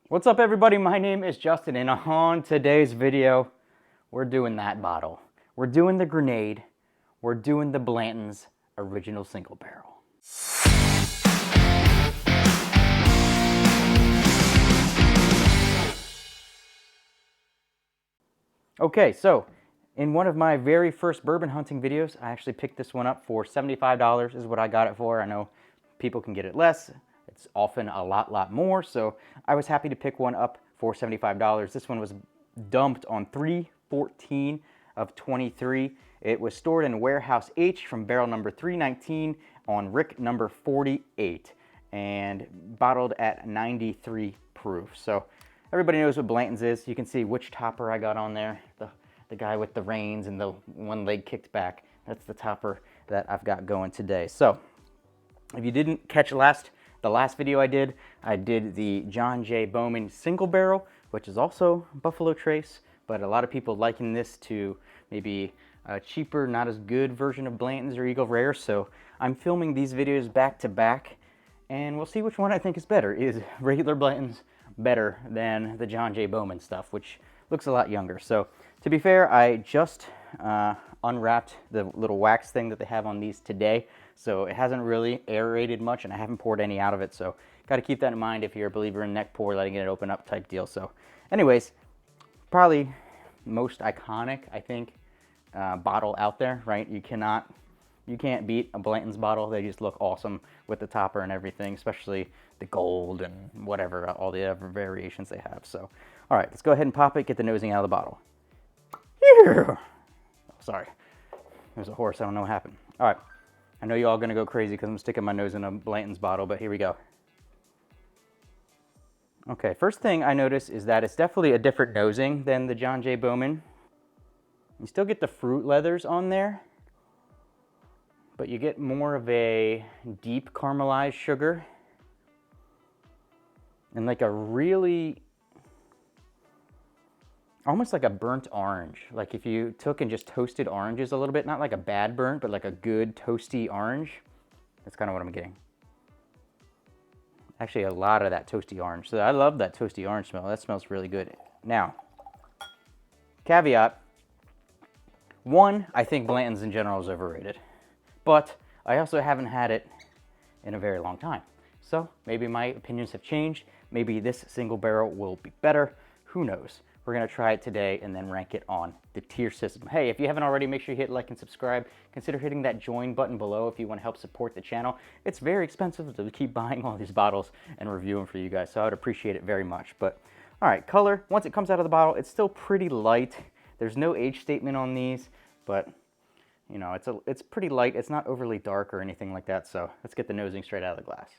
What's up everybody, my name is Justin and on today's video, we're doing that bottle. We're doing the Grenade, we're doing the Blanton's original single barrel. Okay, so in one of my very first bourbon hunting videos, I actually picked this one up for $75 is what I got it for. I know people can get it less. It's often a lot more, so I was happy to pick one up for $75. This one was dumped on 3/14 of 23. It was stored in warehouse H from barrel number 319 on rick number 48 and bottled at 93 proof. So everybody knows what Blanton's is. You can see which topper I got on there. The guy with the reins and the one leg kicked back. That's the topper that I've got going today. So if you didn't catch the last video I did the John J. Bowman single barrel, which is also Buffalo Trace, but a lot of people liken this to maybe a cheaper, not as good version of Blanton's or Eagle Rare. So I'm filming these videos back to back, and we'll see which one I think is better. Is regular Blanton's better than the John J. Bowman stuff, which looks a lot younger? So to be fair, I just unwrapped the little wax thing that they have on these today, so it hasn't really aerated much and I haven't poured any out of it, so got to keep that in mind if you're a believer in neck pour, letting it open up type deal. So anyways, probably most iconic, I think, bottle out there, right? You can't beat a Blanton's bottle. They just look awesome with the topper and everything, especially the gold and whatever, all the other variations they have. So all right, let's go ahead and pop it, get the nosing out of the bottle. Oh, sorry, there's a horse, I don't know what happened. All right, I know you're all gonna go crazy because I'm sticking my nose in a Blanton's bottle, but here we go. Okay, first thing I notice is that it's definitely a different nosing than the John J. Bowman. You still get the fruit leathers on there, but you get more of a deep caramelized sugar and like a really, almost like a burnt orange. Like if you took and just toasted oranges a little bit, not like a bad burnt, but like a good toasty orange. That's kind of what I'm getting. Actually, a lot of that toasty orange. So I love that toasty orange smell. That smells really good. Now, caveat, one, I think Blanton's in general is overrated, but I also haven't had it in a very long time. So maybe my opinions have changed. Maybe this single barrel will be better. Who knows? We're gonna try it today and then rank it on the tier system. Hey, if you haven't already, make sure you hit like and subscribe. Consider hitting that join button below if you want to help support the channel. It's very expensive to keep buying all these bottles and reviewing for you guys, so I would appreciate it very much. But all right, color, once it comes out of the bottle, it's still pretty light. There's no age statement on these, but you know, it's pretty light. It's not overly dark or anything like that. So let's get the nosing straight out of the glass.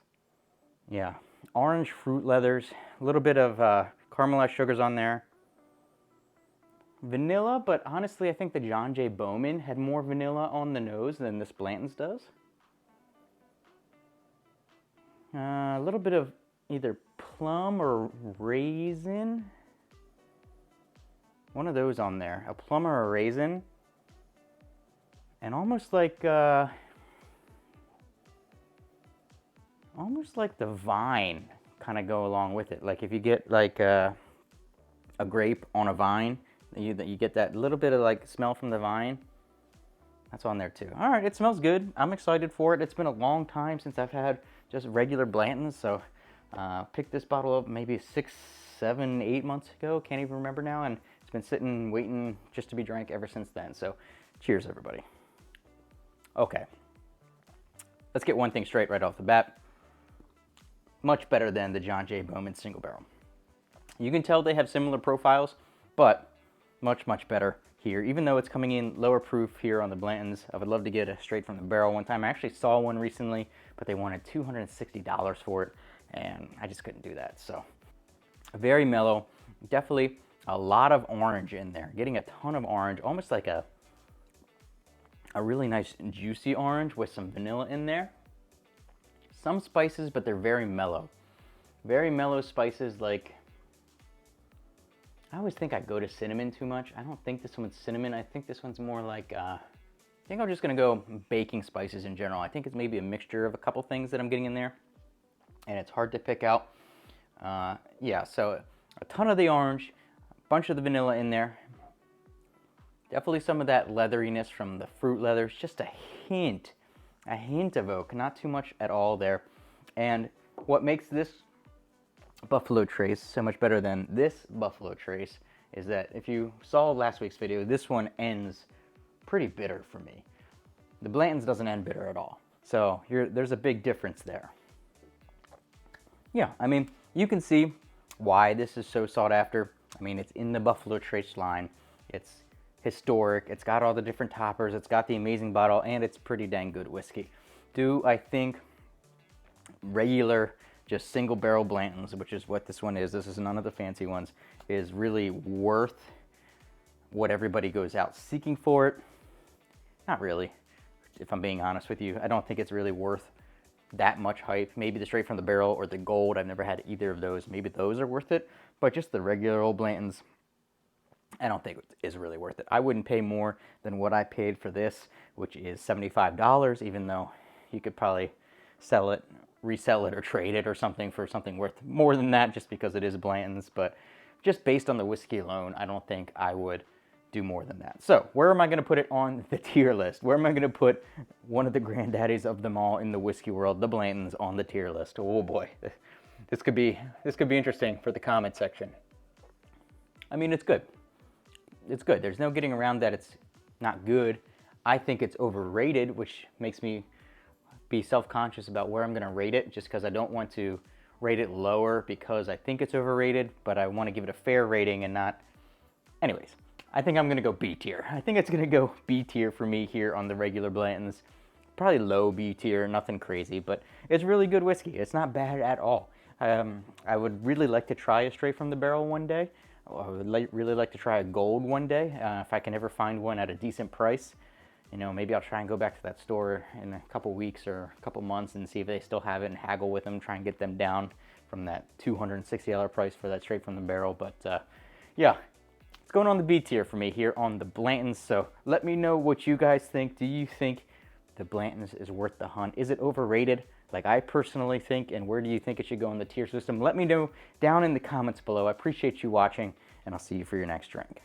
Yeah, orange fruit leathers, a little bit of caramelized sugars on there. Vanilla, but honestly, I think the John J. Bowman had more vanilla on the nose than this Blanton's does. A little bit of either plum or raisin. One of those on there, a plum or a raisin. And almost like the vine kind of go along with it. Like if you get like a grape on a vine, you get that little bit of like smell from the vine. That's on there too. All right, it smells good. I'm excited for it. It's been a long time since I've had just regular Blanton's, so picked this bottle up maybe 6, 7, 8 months ago. Can't even remember now, and it's been sitting waiting just to be drank ever since then. So cheers, everybody. Okay, let's get one thing straight right off the bat. Much better than the John J. Bowman single barrel. You can tell they have similar profiles, but much better here. Even though it's coming in lower proof here on the Blanton's, I would love to get a straight from the barrel one time. I actually saw one recently, but they wanted $260 for it, and I just couldn't do that. So very mellow, definitely a lot of orange in there. Getting a ton of orange, almost like a really nice juicy orange with some vanilla in there. Some spices, but they're very mellow. Very mellow spices. Like, I always think I go to cinnamon too much. I don't think this one's cinnamon. I think this one's more like, I think I'm just gonna go baking spices in general. I think it's maybe a mixture of a couple things that I'm getting in there, and it's hard to pick out Yeah, so a ton of the orange, a bunch of the vanilla in there. Definitely some of that leatheriness from the fruit leathers, just a hint of oak, not too much at all there. And what makes this Buffalo Trace so much better than this Buffalo Trace is that if you saw last week's video, this one ends pretty bitter for me. The Blanton's doesn't end bitter at all. So there's a big difference there. Yeah, I mean, you can see why this is so sought after. I mean, it's in the Buffalo Trace line. It's historic. It's got all the different toppers. It's got the amazing bottle, and it's pretty dang good whiskey. Do I think regular, just single barrel Blantons, which is what this one is, this is none of the fancy ones, is really worth what everybody goes out seeking for it? Not really, if I'm being honest with you. I don't think it's really worth that much hype. Maybe the straight from the barrel or the gold, I've never had either of those. Maybe those are worth it, but just the regular old Blantons, I don't think it is really worth it. I wouldn't pay more than what I paid for this, which is $75, even though you could probably sell it, resell it, or trade it or something for something worth more than that just because it is Blanton's. But just based on the whiskey alone, I don't think I would do more than that. So where am I going to put it on the tier list? Where am I going to put one of the granddaddies of them all in the whiskey world, the Blantons, on the tier list? Oh boy, this could be interesting for the comment section. I mean, it's good. It's good. There's no getting around that it's not good. I think it's overrated, which makes me be self-conscious about where I'm going to rate it, just because I don't want to rate it lower because I think it's overrated, but I want to give it a fair rating and not... Anyways, I think I'm going to go B tier. I think it's going to go B tier for me here on the regular Blantons. Probably low B tier, nothing crazy, but it's really good whiskey. It's not bad at all. I would really like to try a straight from the barrel one day. I would really like to try a gold one day, if I can ever find one at a decent price. You know, maybe I'll try and go back to that store in a couple weeks or a couple months and see if they still have it and haggle with them, try and get them down from that $260 price for that straight from the barrel. But yeah, it's going on the B tier for me here on the Blantons. So let me know what you guys think. Do you think the Blantons is worth the hunt? Is it overrated, like I personally think? And where do you think it should go in the tier system? Let me know down in the comments below. I appreciate you watching, and I'll see you for your next drink.